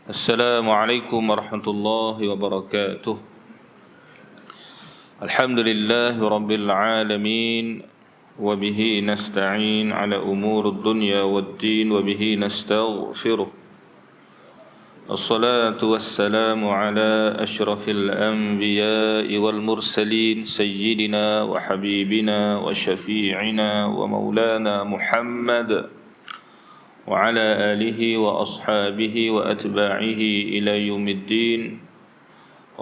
السلام عليكم ورحمة الله وبركاته. الحمد لله رب العالمين وبه نستعين على أمور الدنيا والدين وبه نستغفره. الصلاة والسلام على أشرف الأنبياء والمرسلين سيدنا وحبيبنا وشفيعنا ومولانا محمد وعلى آله وأصحابه وأتباعه إلى يوم الدين.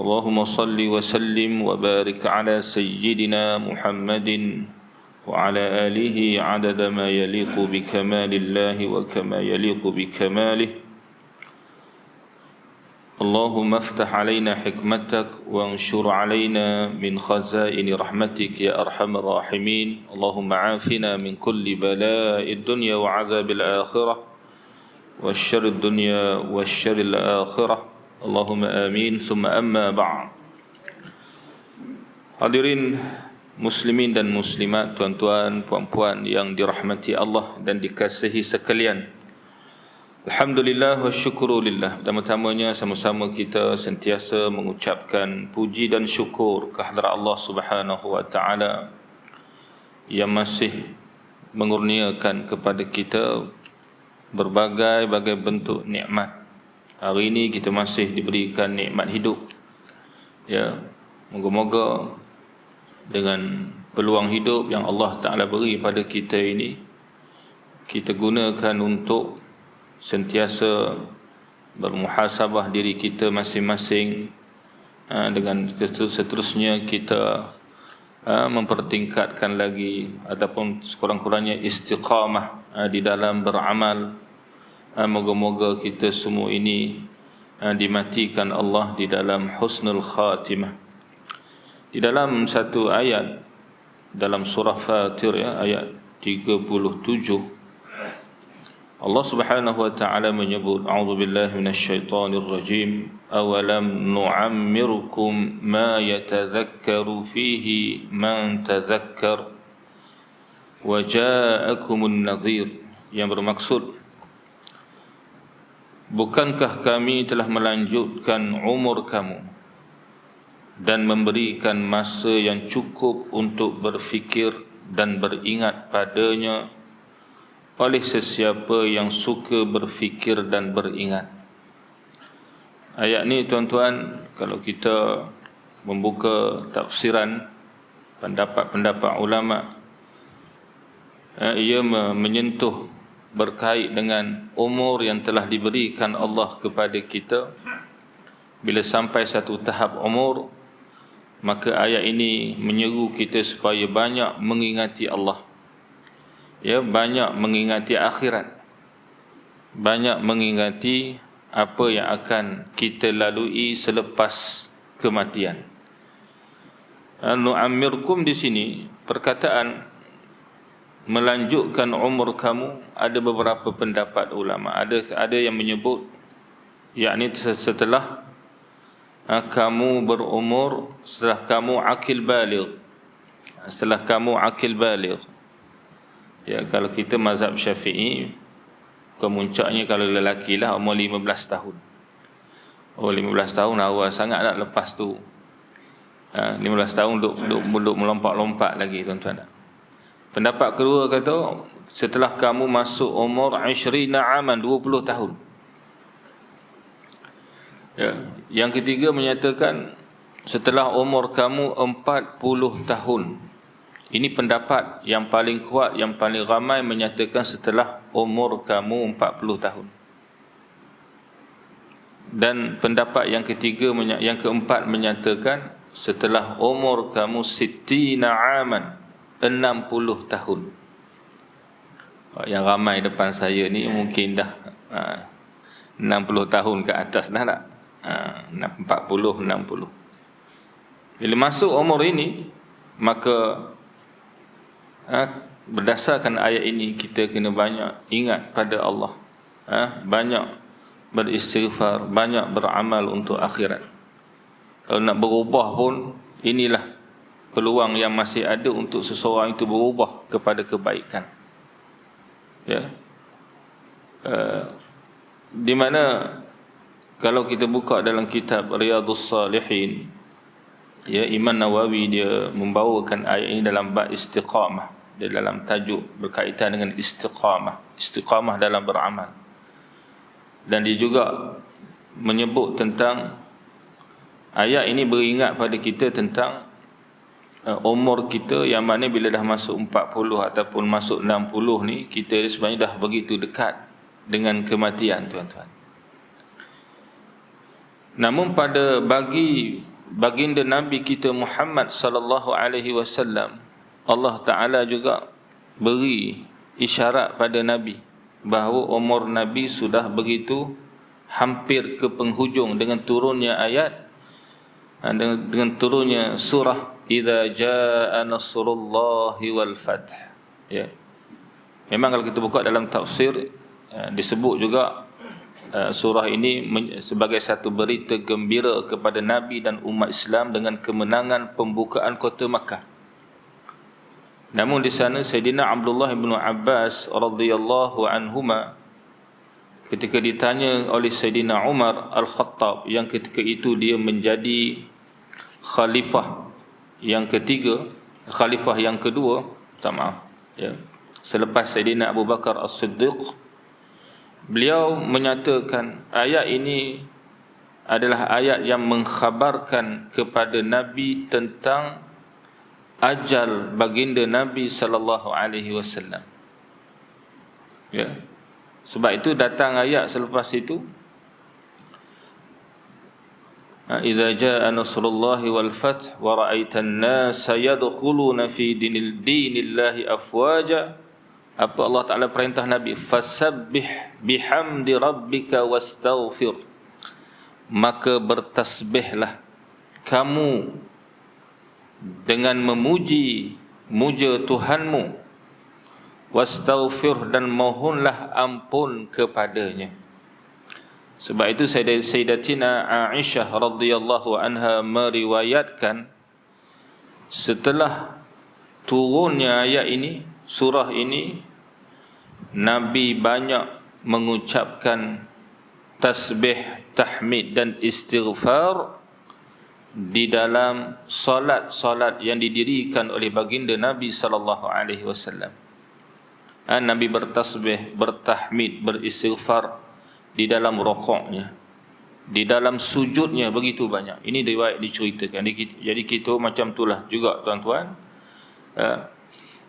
اللهم صل وسلم وبارك على سيدنا محمد وعلى آله عدد ما يليق بكمال الله وكما يليق بكماله. اللهم افتح علينا حكمتك وانشر علينا من خزائن رحمتك يا أرحم الراحمين. اللهم عافنا من كل بلاء الدنيا وعذاب الآخرة والشر الدنيا والشر الآخرة. اللهم آمين. ثم أما بعد. Hadirin muslimin dan muslimat, tuan-tuan, puan-puan yang dirahmati Allah dan dikasihi sekalian, alhamdulillah wa syukurulillah. Pertama-tamanya sama-sama kita sentiasa mengucapkan puji dan syukur kehadrat Allah Subhanahu wa taala yang masih mengurniakan kepada kita berbagai-bagai bentuk nikmat. Hari ini kita masih diberikan nikmat hidup. Ya, moga-moga dengan peluang hidup yang Allah Taala beri pada kita ini, kita gunakan untuk sentiasa bermuhasabah diri kita masing-masing, dengan seterusnya kita mempertingkatkan lagi ataupun sekurang-kurangnya istiqamah di dalam beramal. Moga-moga kita semua ini dimatikan Allah di dalam husnul khatimah. Di dalam satu ayat dalam surah Fatir, ya, ayat 37, Allah Subhanahu wa taala menyebut, a'udzubillahi minasyaitonir rajim, awalam nu'ammirkum ma yatadhakkaru fihi man tadhakkar wa ja'akumun nadhir, yang bermaksud, bukankah kami telah melanjutkan umur kamu dan memberikan masa yang cukup untuk berfikir dan beringat padanya oleh sesiapa yang suka berfikir dan beringat. Ayat ni, tuan-tuan, kalau kita membuka tafsiran pendapat-pendapat ulama, ia menyentuh berkait dengan umur yang telah diberikan Allah kepada kita. Bila sampai satu tahap umur, maka ayat ini menyeru kita supaya banyak mengingati Allah. Ya, banyak mengingati akhirat, banyak mengingati apa yang akan kita lalui selepas kematian. Nu'ammirkum di sini, perkataan melanjutkan umur kamu, ada beberapa pendapat ulama. Ada yang menyebut, yakni setelah kamu berumur, setelah kamu akil baligh, setelah kamu akil baligh. Ya, kalau kita mazhab Syafi'i, kemuncaknya kalau lelaki lah umur 15 tahun. Oh, 15 tahun awal sangat nak, lepas tu 15 tahun duduk melompat-lompat lagi, tuan-tuan. Pendapat kedua kata, setelah kamu masuk umur 20 aman, 20 tahun. Ya. Yang ketiga menyatakan setelah umur kamu 40 tahun. Ini pendapat yang paling kuat, yang paling ramai menyatakan setelah umur kamu 40 tahun. Dan pendapat yang ketiga, yang keempat menyatakan setelah umur kamu 60 aman, 60 tahun. Yang ramai depan saya ni mungkin dah 60 tahun ke atas dah tak? 40, 60. Bila masuk umur ini, maka berdasarkan ayat ini kita kena banyak ingat pada Allah, banyak beristighfar, banyak beramal untuk akhirat. Kalau nak berubah pun, inilah peluang yang masih ada untuk seseorang itu berubah kepada kebaikan. Ya, di mana Kalau kita buka dalam kitab Riyadhus Salihin, ya, Imam Nawawi dia membawakan ayat ini dalam bab istiqamah. Dia dalam tajuk berkaitan dengan istiqamah dalam beramal. Dan dia juga menyebut tentang ayat ini, beringat pada kita tentang umur kita yang mana bila dah masuk 40 ataupun masuk 60 ni, kita sebenarnya dah begitu dekat dengan kematian, tuan-tuan. Namun pada baginda Nabi kita Muhammad sallallahu alaihi wasallam, Allah Taala juga beri isyarat pada Nabi bahawa umur Nabi sudah begitu hampir ke penghujung dengan turunnya ayat, dengan turunnya surah idza jaa nasrullahi wal fath. Ya. Memang kalau kita buka dalam tafsir disebut juga surah ini sebagai satu berita gembira kepada Nabi dan umat Islam dengan kemenangan pembukaan kota Makkah. Namun di sana Sayyidina Abdullah bin Abbas radhiyallahu anhuma ketika ditanya oleh Sayyidina Umar Al-Khattab yang ketika itu dia menjadi khalifah yang ketiga, khalifah yang kedua, ya, selepas Sayyidina Abu Bakar As-Siddiq, beliau menyatakan ayat ini adalah ayat yang mengkhabarkan kepada Nabi tentang ajal baginda Nabi sallallahu alaihi wasallam. Ya. Sebab itu datang ayat selepas itu, idza jaa nasrullahi wal fath wa ra'aitan nasa yadkhuluna fi dinillahi afwaja. Apa Allah Ta'ala perintah Nabi? Fasabbih bihamdi rabbika wastaghfir. Maka bertasbihlah kamu dengan muja Tuhanmu, wastaghfir, dan mohonlah ampun kepadanya. Sebab itu Sayyidatina Aisyah radhiyallahu anha meriwayatkan setelah turunnya ayat ini, surah ini, Nabi banyak mengucapkan tasbih, tahmid dan istighfar di dalam solat-solat yang didirikan oleh baginda Nabi sallallahu alaihi wasallam. Nabi bertasbih, bertahmid, beristighfar di dalam rukuknya, di dalam sujudnya, begitu banyak. Ini riwayat diceritakan. Jadi kita macam itulah juga, tuan-tuan.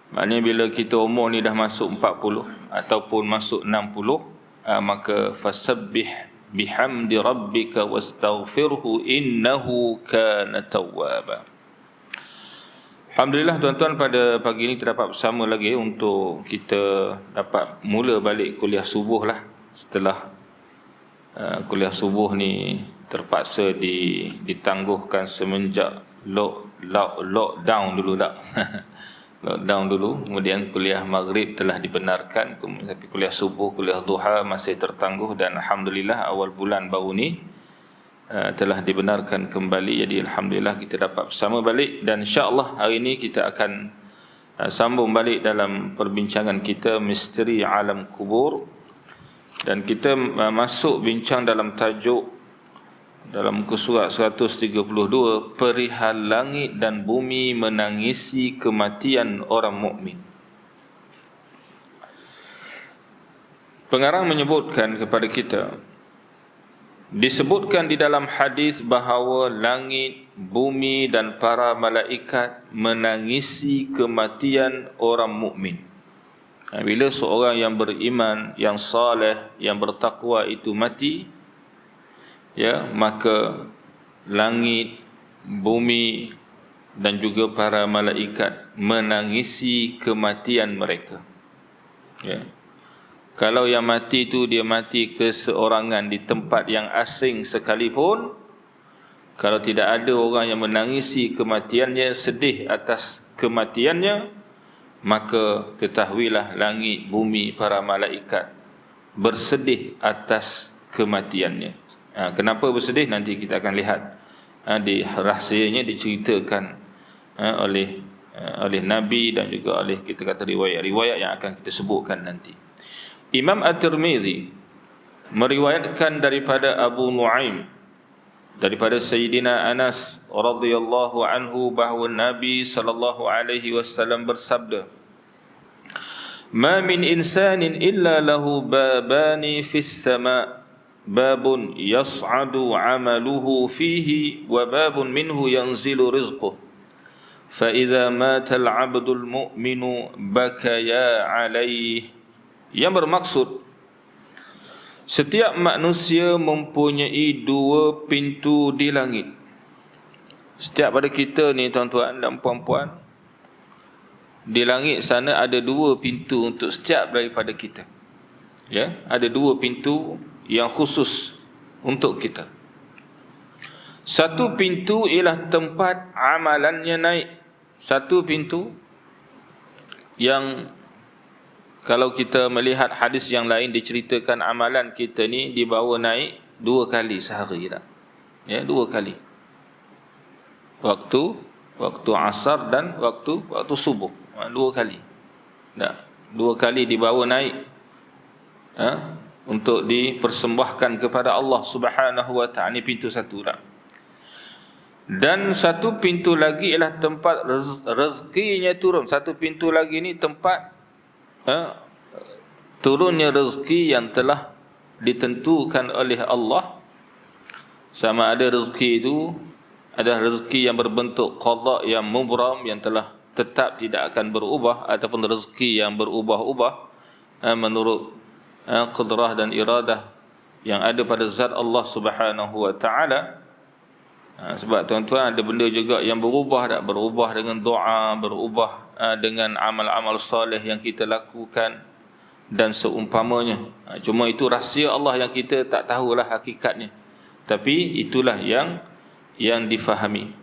Maknanya bila kita umur ni dah masuk 40 ataupun masuk 60, maka fasabbih bihamdi rabbika wastaghfirhu innahu kana tawwaba. Alhamdulillah, tuan-tuan, pada pagi ini terdapat bersama lagi untuk kita dapat mula balik kuliah subuh lah. Setelah kuliah subuh ni terpaksa ditangguhkan semenjak lockdown dulu tak. Lockdown dulu, kemudian kuliah maghrib telah dibenarkan, tapi kuliah subuh, kuliah duha masih tertangguh, dan alhamdulillah awal bulan baru ni telah dibenarkan kembali. Jadi alhamdulillah kita dapat bersama balik, dan insya-Allah hari ini kita akan sambung balik dalam perbincangan kita misteri alam kubur, dan kita masuk bincang dalam tajuk dalam muka surat 132, perihal langit dan bumi menangisi kematian orang mukmin. Pengarang menyebutkan kepada kita, disebutkan di dalam hadis bahawa langit, bumi dan para malaikat menangisi kematian orang mukmin. Bila seorang yang beriman, yang saleh, yang bertakwa itu mati, ya, maka langit, bumi dan juga para malaikat menangisi kematian mereka. Ya. Kalau yang mati itu dia mati keseorangan di tempat yang asing sekalipun, kalau tidak ada orang yang menangisi kematiannya, sedih atas kematiannya, maka ketahuilah langit, bumi, para malaikat bersedih atas kematiannya. Kenapa bersedih? Nanti kita akan lihat di rahsianya diceritakan oleh Nabi dan juga oleh, kita kata, riwayat-riwayat yang akan kita sebutkan nanti. Imam At-Tirmidzi meriwayatkan daripada Abu Nuaim daripada Sayyidina Anas radhiyallahu anhu bahawa Nabi sallallahu alaihi wasallam bersabda, "Ma min insanin illa lahu babani fis sama', babun yas'adu 'amaluhu fihi wa babun minhu yanzilu rizquhu. Fa idza mata al-'abdul mu'minu bakaya 'alaihi." Yang bermaksud, setiap manusia mempunyai dua pintu di langit. Setiap pada kita ni tuan-tuan dan puan-puan, di langit sana ada dua pintu untuk setiap daripada kita. Ya, ada dua pintu yang khusus untuk kita. Satu pintu ialah tempat amalannya naik. Satu pintu yang kalau kita melihat hadis yang lain diceritakan amalan kita ni dibawa naik 2 kali sehari tak? Ya, 2 kali. Waktu asar dan waktu subuh. 2 kali. Tak? 2 kali dibawa naik. Untuk dipersembahkan kepada Allah Subhanahu wa ta'ala. Ini pintu satu tak? Dan satu pintu lagi ialah tempat rezekinya turun. Satu pintu lagi ni tempat turunnya rezeki yang telah ditentukan oleh Allah. Sama ada rezeki itu adalah rezeki yang berbentuk qada yang mubram, yang telah tetap tidak akan berubah, ataupun rezeki yang berubah-ubah menurut qudrah dan iradah yang ada pada zat Allah Subhanahu wa ta'ala. Sebab tuan-tuan, ada benda juga yang berubah tak? Berubah dengan doa, berubah dengan amal-amal soleh yang kita lakukan dan seumpamanya. Cuma itu rahsia Allah yang kita tak tahulah hakikatnya, tapi itulah yang difahami.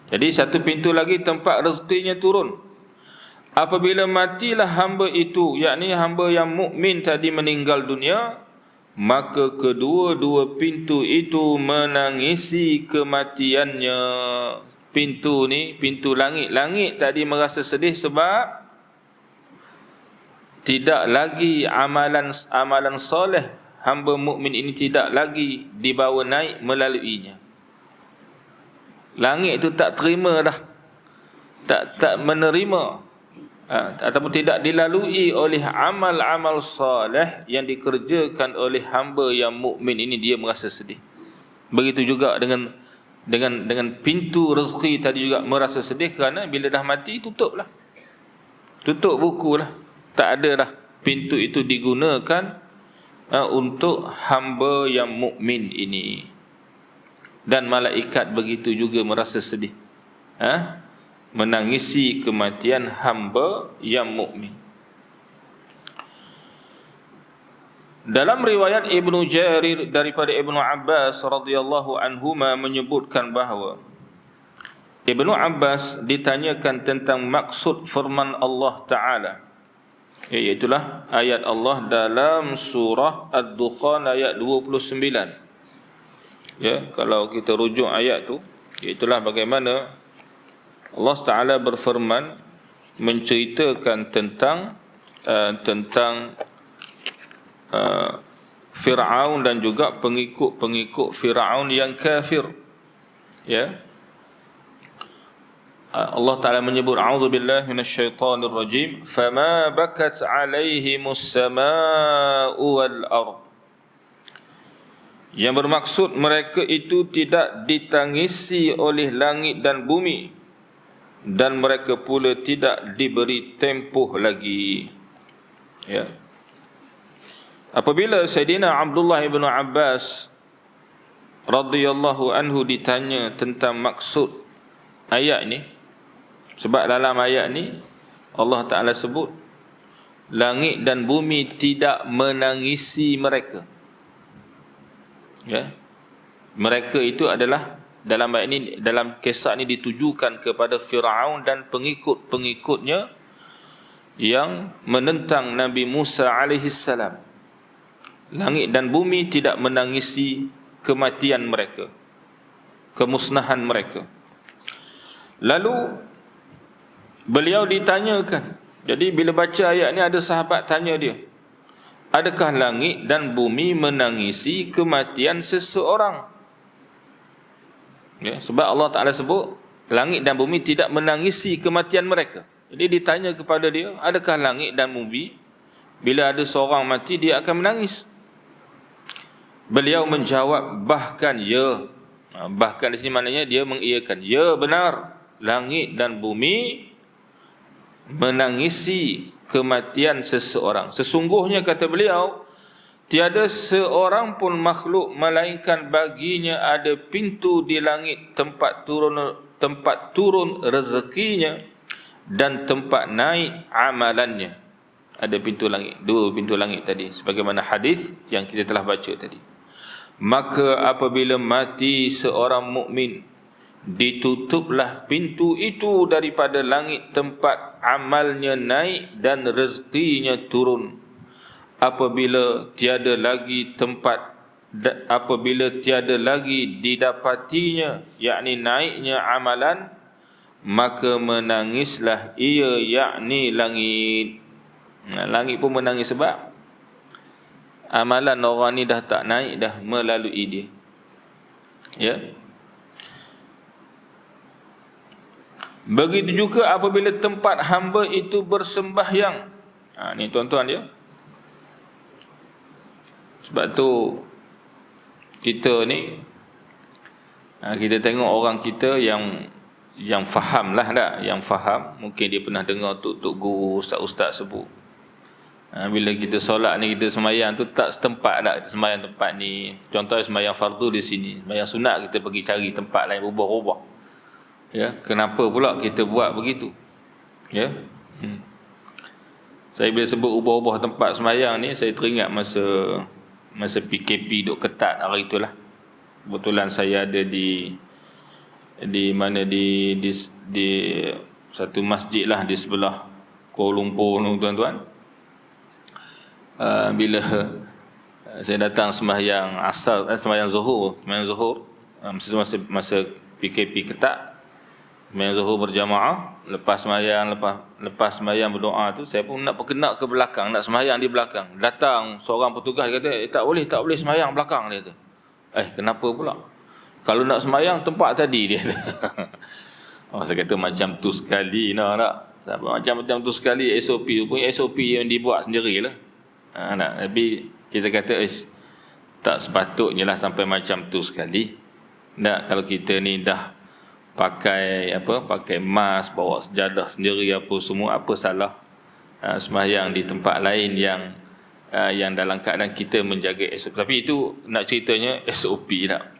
Jadi satu pintu lagi tempat rezekinya turun. Apabila matilah hamba itu, yakni hamba yang mukmin tadi meninggal dunia, maka kedua-dua pintu itu menangisi kematiannya. Pintu ni, pintu langit. Langit tadi merasa sedih sebab tidak lagi amalan soleh hamba mukmin ini tidak lagi dibawa naik melaluinya. Langit itu tak terima dah, tak menerima, ataupun tidak dilalui oleh amal-amal soleh yang dikerjakan oleh hamba yang mukmin ini. Dia merasa sedih. Begitu juga dengan pintu rezeki tadi juga merasa sedih, kerana bila dah mati tutuplah, tutup bukulah, tak ada dah pintu itu digunakan untuk hamba yang mukmin ini. Dan malaikat begitu juga merasa sedih, menangisi kematian hamba yang mukmin. Dalam riwayat Ibnu Jarir daripada Ibnu Abbas radhiyallahu anhuma menyebutkan bahawa Ibnu Abbas ditanyakan tentang maksud firman Allah Ta'ala, iaitulah ayat Allah dalam surah Ad-Dukhan ayat 29. Ya, kalau kita rujuk ayat tu, iaitulah bagaimana Allah Ta'ala berfirman menceritakan tentang Fir'aun dan juga pengikut Fir'aun yang kafir. Ya, Allah Ta'ala menyebut, a'udzubillahi minasyaitonir rajim, fama bakat 'alaihimus samaa'u wal ard. Yang bermaksud mereka itu tidak ditangisi oleh langit dan bumi, dan mereka pula tidak diberi tempoh lagi. Ya. Apabila Sayyidina Abdullah ibn Abbas radhiyallahu anhu ditanya tentang maksud ayat ni, sebab dalam ayat ni Allah Ta'ala sebut langit dan bumi tidak menangisi mereka. Ya. Mereka itu adalah, dalam ayat ini, dalam kisah ini ditujukan kepada Fir'aun dan pengikut-pengikutnya yang menentang Nabi Musa alaihissalam. Langit dan bumi tidak menangisi kematian mereka, kemusnahan mereka. Lalu beliau ditanyakan. Jadi bila baca ayat ni, ada sahabat tanya dia, adakah langit dan bumi menangisi kematian seseorang? Ya, sebab Allah Ta'ala sebut langit dan bumi tidak menangisi kematian mereka. Jadi ditanya kepada dia, adakah langit dan bumi bila ada seorang mati dia akan menangis? Beliau menjawab, bahkan ya. Bahkan di sini maknanya dia mengiyakan, ya benar, langit dan bumi menangisi kematian seseorang. Sesungguhnya kata beliau, tiada seorang pun makhluk melainkan baginya ada pintu di langit, tempat turun rezekinya dan tempat naik amalannya. Ada pintu langit, 2 pintu langit tadi, sebagaimana hadis yang kita telah baca tadi. Maka apabila mati seorang mukmin, ditutuplah pintu itu daripada langit tempat amalnya naik dan rezekinya turun. Apabila tiada lagi didapatinya, yakni naiknya amalan, maka menangislah ia, yakni langit. Langit pun menangis sebab amalan orang ni dah tak naik dah melalui dia. Ya. Begitu juga apabila tempat hamba itu bersembahyang. Ni tuan-tuan dia. Sebab tu kita ni, kita tengok orang kita yang faham lah tak, yang faham, mungkin dia pernah dengar tok guru, ustaz-ustaz sebut, bila kita solat ni, kita sembahyang tu tak setempat tak, kita sembahyang tempat ni. Contohnya sembahyang fardu di sini, sembahyang sunat kita pergi cari tempat lain, ubah-ubah. Ya, kenapa pula kita buat begitu? Ya. Saya bila sebut ubah-ubah tempat sembahyang ni, saya teringat masa PKP duk ketat hari itulah. Kebetulan saya ada di satu masjid lah di sebelah Kuala Lumpur tu tuan-tuan. Bila saya datang sembahyang asar, sembahyang zuhur, masa PKP ketat, sembahyang zuhur berjamaah, lepas sembahyang berdoa tu, saya pun nak perkenak ke belakang, nak sembahyang di belakang. Datang seorang petugas, dia kata, tak boleh sembahyang belakang, dia kata. Kenapa pula? Kalau nak sembahyang tempat tadi, dia kata. Saya kata macam tu sekali tak? Macam tu sekali SOP tu pun SOP yang dibuat sendirilah. Tapi kita kata tak sepatutnya lah sampai macam tu sekali. Kalau kita ni dah pakai mask, bawa sejadah sendiri apa semua, apa salah sembahyang di tempat lain yang dalam keadaan kita menjaga SOP. Tapi itu nak ceritanya SOP tak.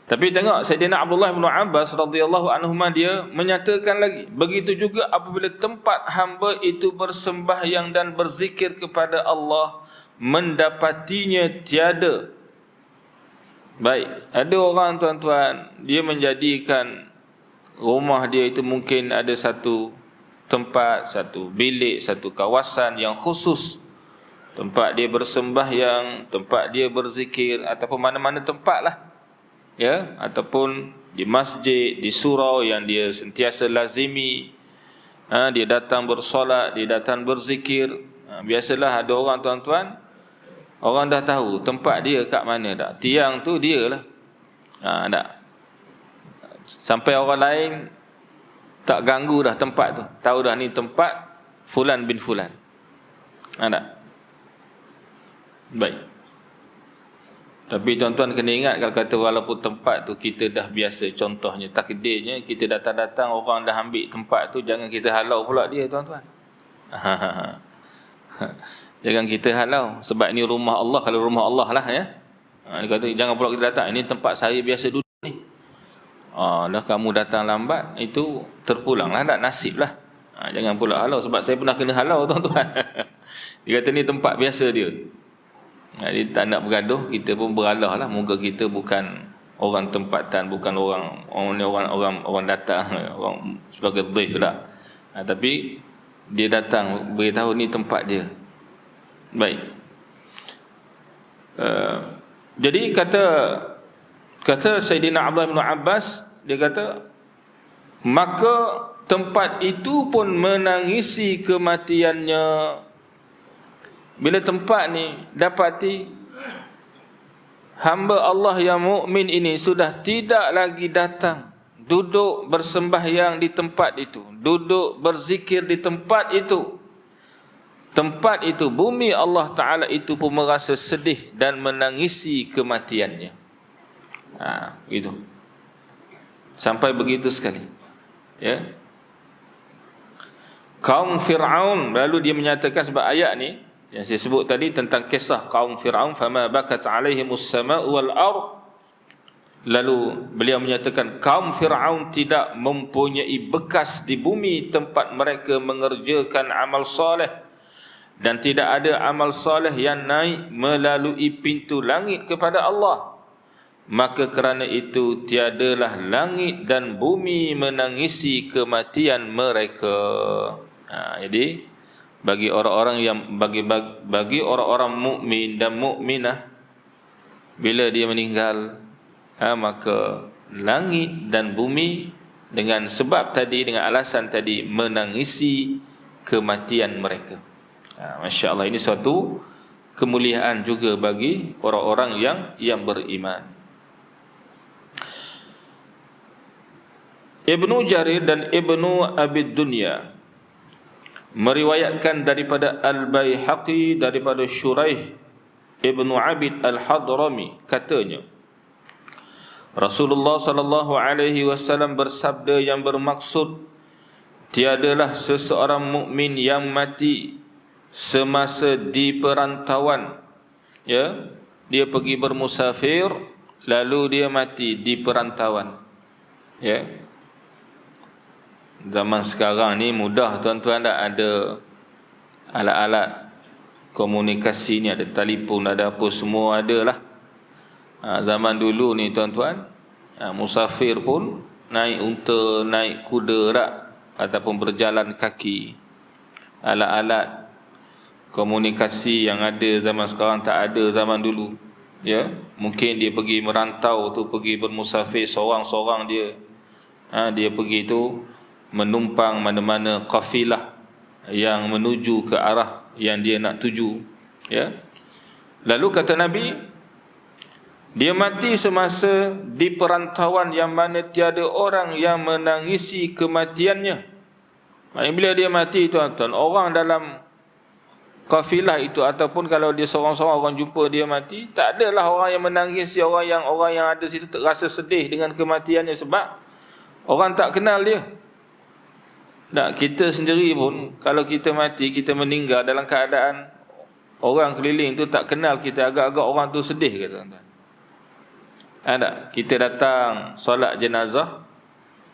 Tapi tengok Sayyidina Abdullah bin Abbas radhiyallahu anhuma, dia menyatakan lagi, begitu juga apabila tempat hamba itu bersembahyang dan berzikir kepada Allah, mendapatinya tiada. Baik, ada orang tuan-tuan, dia menjadikan rumah dia itu mungkin ada satu tempat, satu bilik, satu kawasan yang khusus, tempat dia bersembahyang, tempat dia berzikir, ataupun mana-mana tempat lah, ya, ataupun di masjid, di surau yang dia sentiasa lazimi. Dia datang bersolat, dia datang berzikir. Biasalah ada orang tuan-tuan, orang dah tahu tempat dia kat mana tak, tiang tu dia lah. Tak, sampai orang lain tak ganggu dah tempat tu, tahu dah ni tempat Fulan bin Fulan. Tak. Baik. Tapi tuan-tuan kena ingat, kalau kata walaupun tempat tu kita dah biasa, contohnya takdirnya kita datang-datang orang dah ambil tempat tu, jangan kita halau pula dia tuan-tuan. Jangan kita halau, sebab ini rumah Allah. Kalau rumah Allah lah ya, dia kata jangan pula kita datang, ini tempat saya biasa duduk ni. Dah kamu datang lambat, itu terpulang lah, tak, nasib lah. Jangan pula halau, sebab saya pernah kena halau tuan-tuan. Dia kata ni tempat biasa dia. Dia tak nak bergaduh, kita pun beralah lah, moga kita bukan orang tempatan, bukan orang datang, orang sebagai dhaif lah. Tapi dia datang beritahu ni tempat dia. Baik. Jadi kata Sayyidina Abdullah bin Abbas, dia kata, maka tempat itu pun menangisi kematiannya. bila tempat ni dapati hamba Allah yang mukmin ini sudah tidak lagi datang duduk bersembahyang di tempat itu, duduk berzikir di tempat itu, bumi Allah Ta'ala itu pun merasa sedih dan menangisi kematiannya. Gitu. Sampai begitu sekali. Ya. Kaum Fir'aun, lalu dia menyatakan sebab ayat ni yang saya sebut tadi tentang kisah kaum Fir'aun, fama bakat alaihimus sama'u wal ard. Lalu beliau menyatakan kaum Fir'aun tidak mempunyai bekas di bumi tempat mereka mengerjakan amal soleh, dan tidak ada amal soleh yang naik melalui pintu langit kepada Allah. Maka kerana itu tiadalah langit dan bumi menangisi kematian mereka. Jadi bagi orang-orang yang bagi orang-orang mukmin dan mukminah, bila dia meninggal, maka langit dan bumi dengan sebab tadi, dengan alasan tadi, menangisi kematian mereka. Masya Allah, ini suatu kemuliaan juga bagi orang-orang yang beriman. Ibnu Jarir dan Ibnu Abi Dunya meriwayatkan daripada Al-Baihaqi daripada Syuraih Ibnu Abid Al-Hadrami, katanya Rasulullah sallallahu alaihi wasallam bersabda yang bermaksud, tiadalah seseorang mukmin yang mati semasa di perantauan, ya, dia pergi bermusafir lalu dia mati di perantauan, ya. Zaman sekarang ni mudah tuan-tuan, dah ada alat-alat komunikasi ni, ada telefon, ada apa, semua ada lah. Zaman dulu ni tuan-tuan, musafir pun naik unta, naik kuda rak, ataupun berjalan kaki. Alat-alat komunikasi yang ada zaman sekarang tak ada zaman dulu, ya. Mungkin dia pergi merantau tu, pergi bermusafir seorang-seorang dia, dia pergi tu menumpang mana-mana kafilah yang menuju ke arah yang dia nak tuju, ya. Lalu kata Nabi, dia mati semasa di perantauan yang mana tiada orang yang menangisi kematiannya. Maksudnya bila dia mati tuan-tuan, orang dalam kafilah itu, ataupun kalau dia seorang-seorang orang jumpa dia mati, tak adalah orang yang menangisi, orang yang ada situ terasa sedih dengan kematiannya, sebab orang tak kenal dia. Tak, kita sendiri pun kalau kita mati, kita meninggal dalam keadaan orang keliling tu tak kenal kita, agak-agak orang tu sedih ke tuan-tuan? Ada, kita datang solat jenazah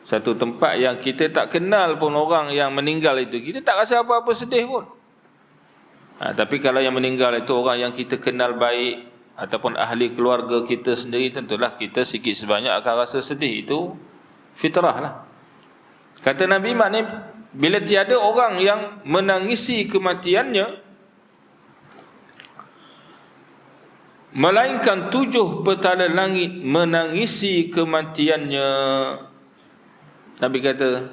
satu tempat yang kita tak kenal pun orang yang meninggal itu, kita tak rasa apa-apa sedih pun. Tapi kalau yang meninggal itu orang yang kita kenal baik, ataupun ahli keluarga kita sendiri, tentulah kita sikit sebanyak akan rasa sedih. Itu fitrah lah. Kata Nabi, maknanya bila tiada orang yang menangisi kematiannya, melainkan 7 petala langit menangisi kematiannya. Nabi kata,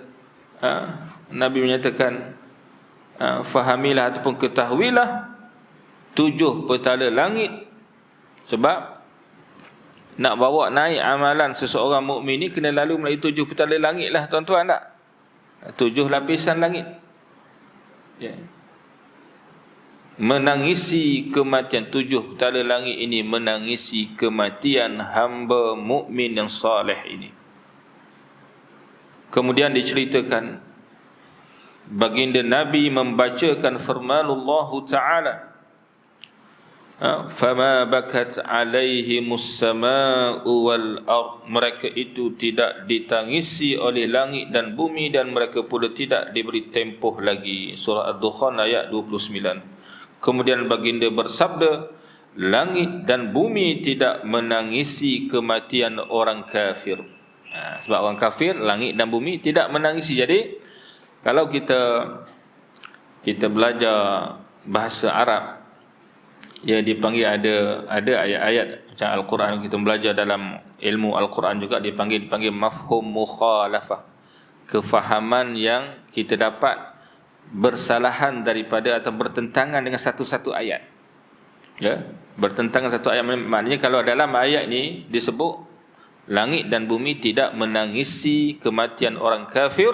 Nabi menyatakan, fahamilah ataupun ketahuilah 7 petala langit. Sebab nak bawa naik amalan seseorang mukmin ni kena lalu melalui 7 petala langit lah tuan-tuan, tak? 7 lapisan langit, ya. Menangisi kematian, 7 petala langit ini menangisi kematian hamba mukmin yang saleh ini. Kemudian diceritakan baginda Nabi membacakan firman Allah Ta'ala, fama bakat alaihimus sama'u wal ard, mereka itu tidak ditangisi oleh langit dan bumi, dan mereka pula tidak diberi tempoh lagi. Surah Ad-Dukhan ayat 29. Kemudian baginda bersabda, langit dan bumi tidak menangisi kematian orang kafir. Sebab orang kafir, langit dan bumi tidak menangisi. Jadi kalau kita belajar bahasa Arab, ya, dipanggil ada ayat-ayat macam Al-Quran, kita belajar dalam ilmu Al-Quran juga dipanggil mafhum mukhalafah, kefahaman yang kita dapat bersalahan daripada atau bertentangan dengan satu-satu ayat. Ya, bertentangan satu ayat, maknanya kalau dalam ayat ini disebut langit dan bumi tidak menangisi kematian orang kafir,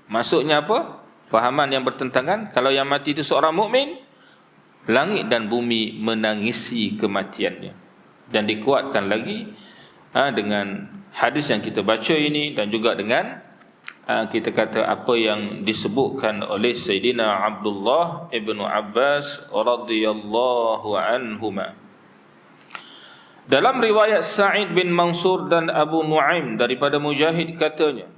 maksudnya apa? Fahaman yang bertentangan. Kalau yang mati itu seorang mukmin, langit dan bumi menangisi kematiannya. Dan dikuatkan lagi dengan hadis yang kita baca ini, dan juga dengan kita kata apa yang disebutkan oleh Sayyidina Abdullah ibnu Abbas radhiyallahu anhuma. Dalam riwayat Sa'id bin Mansur dan Abu Nuaim daripada Mujahid katanya,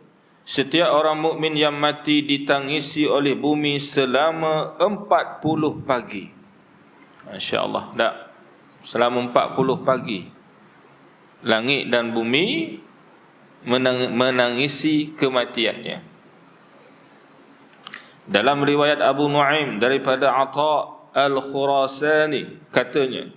setiap orang mukmin yang mati ditangisi oleh bumi selama 40 pagi. Masya-Allah, tak? Selama 40 pagi langit dan bumi menangisi kematiannya. Dalam riwayat Abu Nuaim daripada Atha al-Khurasani katanya,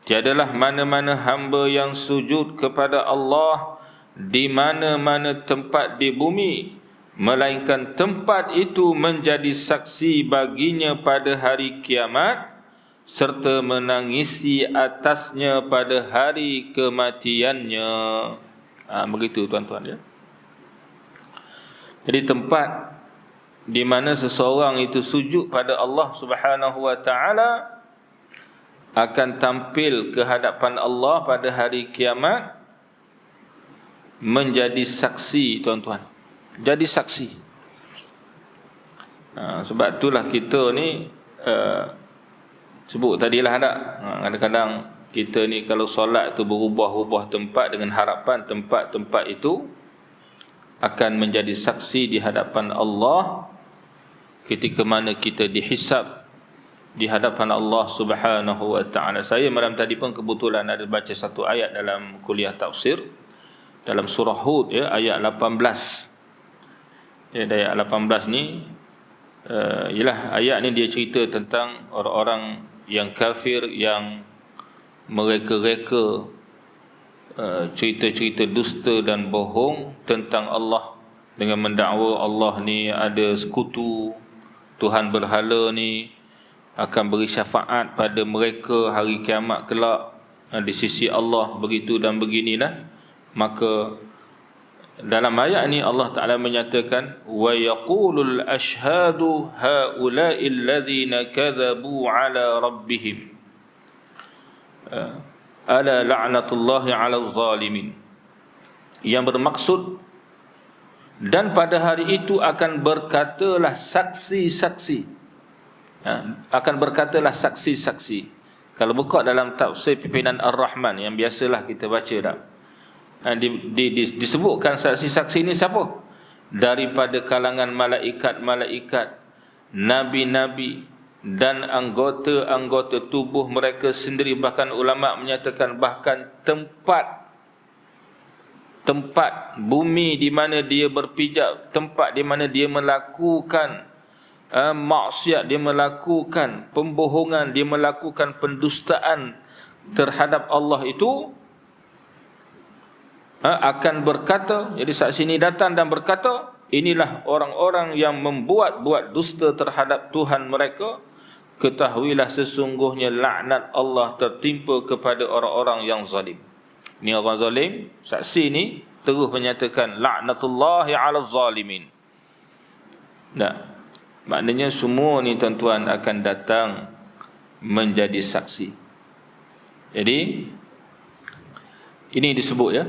tiadalah mana-mana hamba yang sujud kepada Allah di mana-mana tempat di bumi, melainkan tempat itu menjadi saksi baginya pada hari kiamat, serta menangisi atasnya pada hari kematiannya. Begitu tuan-tuan ya. Jadi tempat di mana seseorang itu sujud pada Allah Subhanahu wa taala akan tampil ke hadapan Allah pada hari kiamat menjadi saksi, tuan-tuan. Jadi saksi. Sebab itulah kita ni sebut tadilah tak, kadang-kadang kita ni kalau solat tu berubah-ubah tempat dengan harapan tempat-tempat itu akan menjadi saksi di hadapan Allah ketika mana kita dihisab di hadapan Allah Subhanahu wa taala. Saya malam tadi pun kebetulan ada baca satu ayat dalam kuliah tafsir dalam surah Hud ya, ayat 18. Ya, ayat 18 ni ialah ayat ni dia cerita tentang orang-orang yang kafir yang mereka-reka cerita-cerita dusta dan bohong tentang Allah dengan mendakwa Allah ni ada sekutu, Tuhan berhala ni akan beri syafaat pada mereka hari kiamat kelak di sisi Allah, begitu dan beginilah. Maka dalam ayat ni Allah Ta'ala menyatakan, wa yaqulul ashhadu haula'i alladhina kadzabu ala rabbihim ala la'natullahi 'alal zalimin, yang bermaksud, dan pada hari itu akan berkatalah saksi-saksi, akan berkatalah saksi-saksi. Kalau buka dalam tafsir pimpinan Ar-Rahman yang biasalah kita baca dah, disebutkan saksi-saksi ini siapa? Daripada kalangan malaikat-malaikat, nabi-nabi dan anggota-anggota tubuh mereka sendiri. Bahkan ulama menyatakan bahkan tempat bumi di mana dia berpijak, tempat di mana dia melakukan maksiat, dia melakukan pembohongan, dia melakukan pendustaan terhadap Allah itu, akan berkata, jadi saksi ini datang dan berkata, inilah orang-orang yang membuat dusta terhadap Tuhan mereka, ketahuilah sesungguhnya laknat Allah tertimpa kepada orang-orang yang zalim. Ini orang zalim, saksi ini terus menyatakan laknatullahi 'alal zalimin. Nah, maknanya semua ni tuan-tuan akan datang menjadi saksi. Jadi ini disebut ya,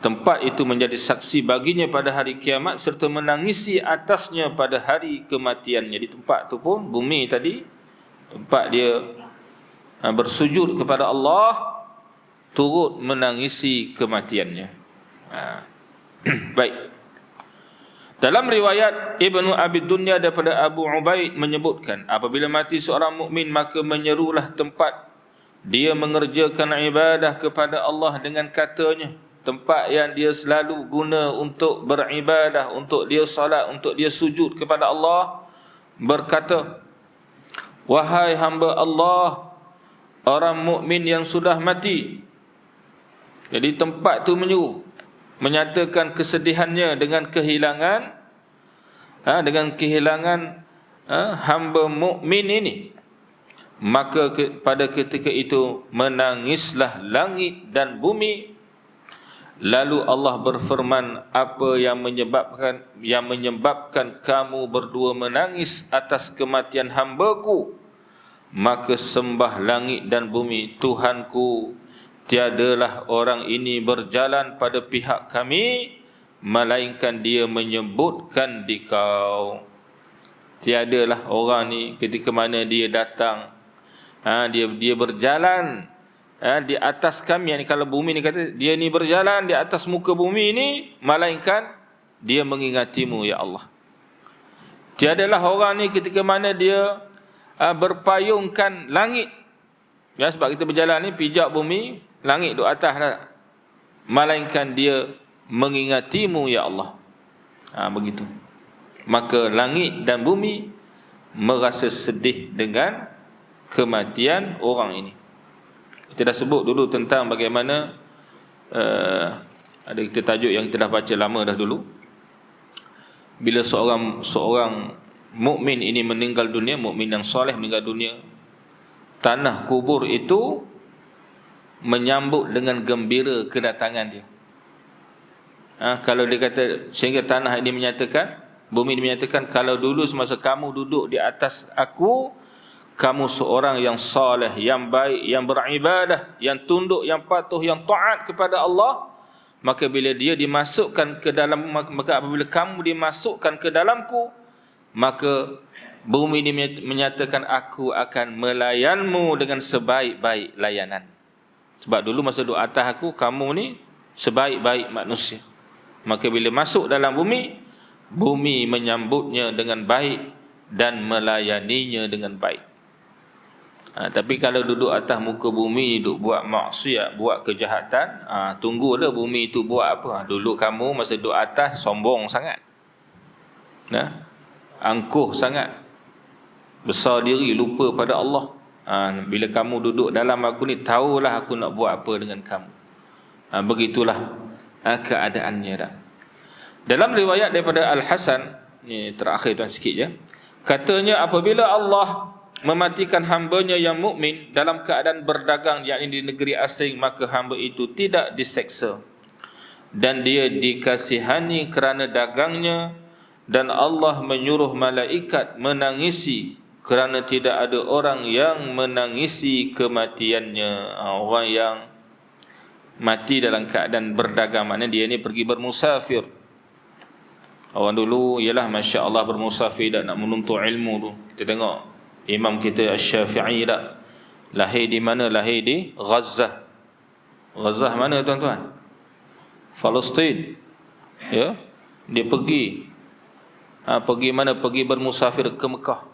tempat itu menjadi saksi baginya pada hari kiamat serta menangisi atasnya pada hari kematiannya. Di tempat tu pun bumi tadi, tempat dia bersujud kepada Allah, turut menangisi kematiannya. Baik. Dalam riwayat Ibnu Abi Dunya daripada Abu Ubaid menyebutkan, apabila mati seorang mukmin maka menyerulah tempat dia mengerjakan ibadah kepada Allah dengan katanya, tempat yang dia selalu guna untuk beribadah, untuk dia salat, untuk dia sujud kepada Allah, berkata, wahai hamba Allah, orang mukmin yang sudah mati. Jadi tempat tu menyeru, menyatakan kesedihannya dengan kehilangan hamba mukmin ini, maka pada ketika itu menangislah langit dan bumi. Lalu Allah berfirman, apa yang menyebabkan kamu berdua menangis atas kematian hamba-Ku? Maka sembah langit dan bumi, Tuhanku, tiadalah orang ini berjalan pada pihak kami, melainkan dia menyebutkan di kau. Tiadalah orang ni ketika mana dia datang, dia berjalan di atas kami. Yani kalau bumi ni kata dia ni berjalan di atas muka bumi ni, melainkan dia mengingatimu ya Allah. Tiadalah orang ni ketika mana dia berpayungkan langit, ya, sebab kita berjalan ni pijak bumi, langit duduk atas dah, melainkan dia mengingatimu ya Allah. Begitu. Maka langit dan bumi merasa sedih dengan kematian orang ini. Kita dah sebut dulu tentang bagaimana ada kita tajuk yang kita dah baca lama dah dulu. Bila seorang mukmin ini meninggal dunia, mukmin yang soleh meninggal dunia, tanah kubur itu menyambut dengan gembira kedatangan dia. Kalau dia kata, sehingga tanah ini menyatakan, bumi ini menyatakan, kalau dulu semasa kamu duduk di atas aku, kamu seorang yang saleh, yang baik, yang beribadah, yang tunduk, yang patuh, yang taat kepada Allah, maka bila dia dimasukkan ke dalam, maka apabila kamu dimasukkan ke dalamku, maka bumi ini menyatakan, aku akan melayanmu dengan sebaik-baik layanan. Sebab dulu masa duduk atas aku, kamu ni sebaik-baik manusia. Maka bila masuk dalam bumi, bumi menyambutnya dengan baik dan melayaninya dengan baik. Tapi kalau duduk atas muka bumi, duduk buat maksiat, buat kejahatan, tunggulah bumi itu buat apa. Dulu kamu masa duduk atas sombong sangat, angkuh sangat, besar diri, lupa pada Allah. Bila kamu duduk dalam aku ni, tahulah aku nak buat apa dengan kamu. Begitulah keadaannya dah. Dalam riwayat daripada Al-Hasan, ni terakhir tuan sikit je, katanya apabila Allah mematikan hambanya yang mukmin dalam keadaan berdagang, yakni di negeri asing, maka hamba itu tidak diseksa dan dia dikasihani kerana dagangnya, dan Allah menyuruh malaikat menangisi kerana tidak ada orang yang menangisi kematiannya. Orang yang mati dalam keadaan berdagang, maknanya dia ni pergi bermusafir. Orang dulu ialah Masya Allah bermusafir, dah nak menuntut ilmu tu. Kita tengok imam kita Asy-Syafi'i dah lahir di mana? Lahir di Gaza. Gaza mana tuan-tuan? Palestin. Ya, dia pergi mana? Pergi bermusafir ke Mekah,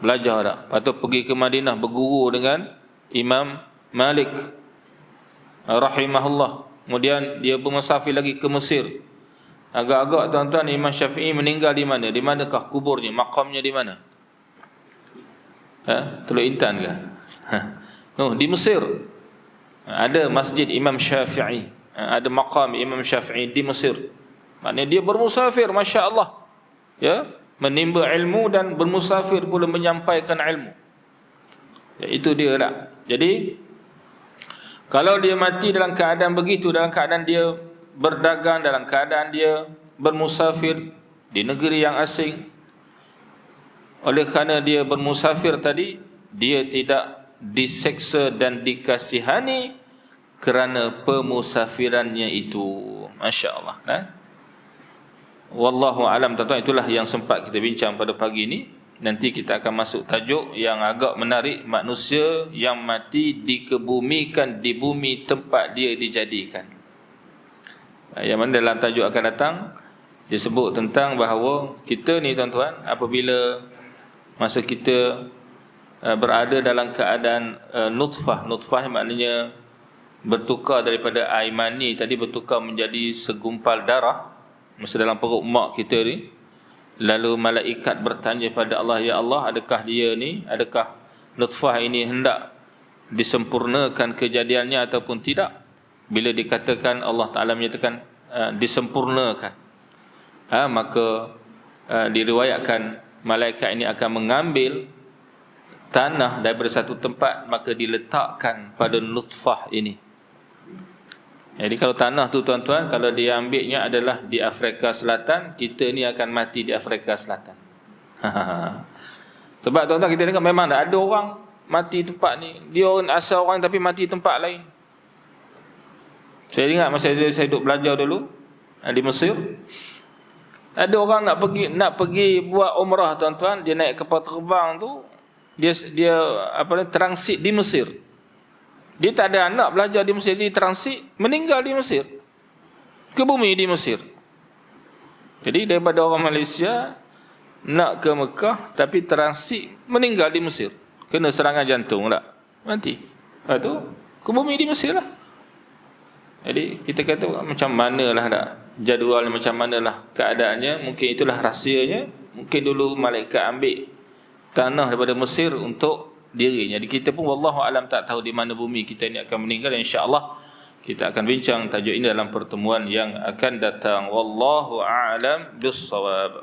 belajar tak? Lepas tu pergi ke Madinah berguru dengan Imam Malik rahimahullah. Kemudian dia bermusafir lagi ke Mesir. Agak-agak tuan-tuan, Imam Syafi'i meninggal di mana? Di manakah kuburnya? Makamnya di mana? Teluk Intan ke? Di Mesir. Ada masjid Imam Syafi'i, ada makam Imam Syafi'i di Mesir. Maknanya dia bermusafir, Masya Allah, ya, menimba ilmu dan bermusafir pula menyampaikan ilmu. Ya, itu dia lah. Jadi kalau dia mati dalam keadaan begitu, dalam keadaan dia berdagang, dalam keadaan dia bermusafir di negeri yang asing, oleh kerana dia bermusafir tadi, dia tidak diseksa dan dikasihani kerana pemusafirannya itu. Masya Allah. Wallahu alam tuan-tuan, itulah yang sempat kita bincang pada pagi ini. Nanti kita akan masuk tajuk yang agak menarik, manusia yang mati dikebumikan di bumi tempat dia dijadikan. Yang mana dalam tajuk akan datang disebut tentang bahawa kita ni tuan-tuan, apabila masa kita berada dalam keadaan nutfah maknanya bertukar daripada air mani tadi, bertukar menjadi segumpal darah masa dalam perut mak kita ni. Lalu malaikat bertanya pada Allah, ya Allah, adakah nutfah ini hendak disempurnakan kejadiannya ataupun tidak? Bila dikatakan, Allah Ta'ala menyatakan disempurnakan, maka diriwayatkan malaikat ini akan mengambil tanah daripada satu tempat, maka diletakkan pada nutfah ini. Jadi kalau tanah tu tuan-tuan, kalau dia ambilnya adalah di Afrika Selatan, kita ni akan mati di Afrika Selatan. Sebab tuan-tuan kita tengok memang dah ada orang mati tempat ni. Dia orang asal orang tapi mati tempat lain. Saya ingat masa saya duduk belajar dulu di Mesir, ada orang nak pergi buat umrah tuan-tuan, dia naik kapal terbang tu, dia transit di Mesir. Dia tak ada anak belajar di Mesir, dia transit, meninggal di Mesir, ke bumi di Mesir. Jadi daripada orang Malaysia nak ke Mekah tapi transit, meninggal di Mesir, kena serangan jantung tak, mati. Lepas tu ke bumi di Mesir lah. Jadi kita kata macam manalah tak jadual, macam manalah keadaannya. Mungkin itulah rahsianya. Mungkin dulu malaikat ambil tanah daripada Mesir untuk dirinya. Jadi kita pun wallahu alam tak tahu di mana bumi kita ini akan meninggal. InsyaAllah kita akan bincang tajuk ini dalam pertemuan yang akan datang. Wallahu a'lam bissawab.